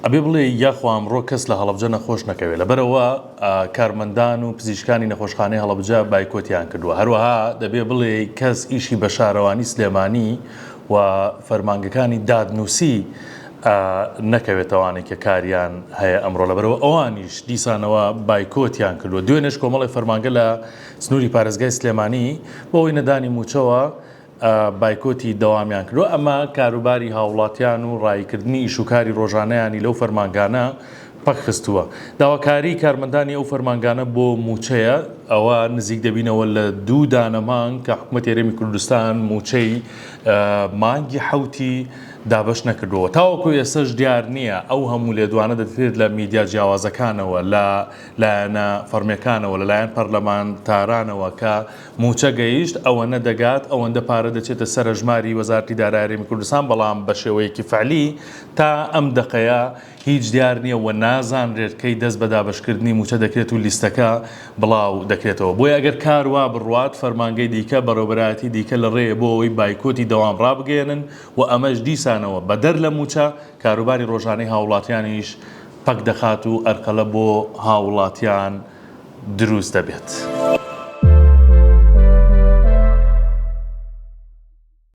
ئەبێ بڵێ یاخوا ئەمڕۆ کەس لە هەڵەبجە نەخۆش نەکەوێت لەبەرەوە کارمەندان و پزیشکانی نەخۆشخانەی هەڵەبجە بایکۆتیان کردووە هەروەها دەبێ بڵێ کەس ئیشی بە شارەوانی سلێمانی و فەرمانگەکانی دادنووسی نەکەوێتەوانێک کە کاریان هەیە ئەمڕۆ لەبەرەوە ئەوانیش دیسانەوە بایکۆتیان کردووە دوێنێش کۆمەڵی فەرمانگە لە سنووری پارێزگای سلێمانی بۆ ئەوەی نەدانی موچەوە بایکۆتی دەوامیان کردو ئەمە کاروباری هاوڵاتیان و ڕایکردنی ئیشوکاری ڕۆژانەیانی لەو فەرمانگانە پەکخستووە داواکاری کارمەندانی ئەو فەرمانگانە بۆ موچەیە ئەوە نزیک دەبینەوە لە 2 دانەمان کە حکوومەتی هەرێمی کوردستان موچەی مانگی حوتی دابش نەکردووە تاوەکو ئێسش دیار نییە ئەو هەموو لێدوانە دەدرێت لە میدیا جیاوازەکانەوە لە لایەنە فەرمیەکانەوە لەلایەن پەرلەمانتارانەوە کە موچە گەیشت ئەوەنە دەگات ئەوەندە پارە دەچێتە سەر ژماری وەزارەتی دارایی هەرێمی کوردستان بەڵام بە شێوەیەکی فعلی تا ئەم دقەیە هیچ دیار نییە و نازانرێت کەی دەست بە دابشکردنی موچە دەکرێت و لیستەکە بڵاو دەکرێتەوە بۆیە ئەگەر کاروا بڕوات فەرمانگەی دیکە بەڕێوەبەرایەتی دیکە لە ڕێیە بۆ ئەوەی بایکۆتی دەوام ڕابگەێنن و ئەمەش دیسانەوە بەدەر لە موچە کاروباری ڕۆژانەی هاوڵاتیانیش پەک دەخات و ئەرقەلە بۆ هاوڵاتیان دروست دەبێت.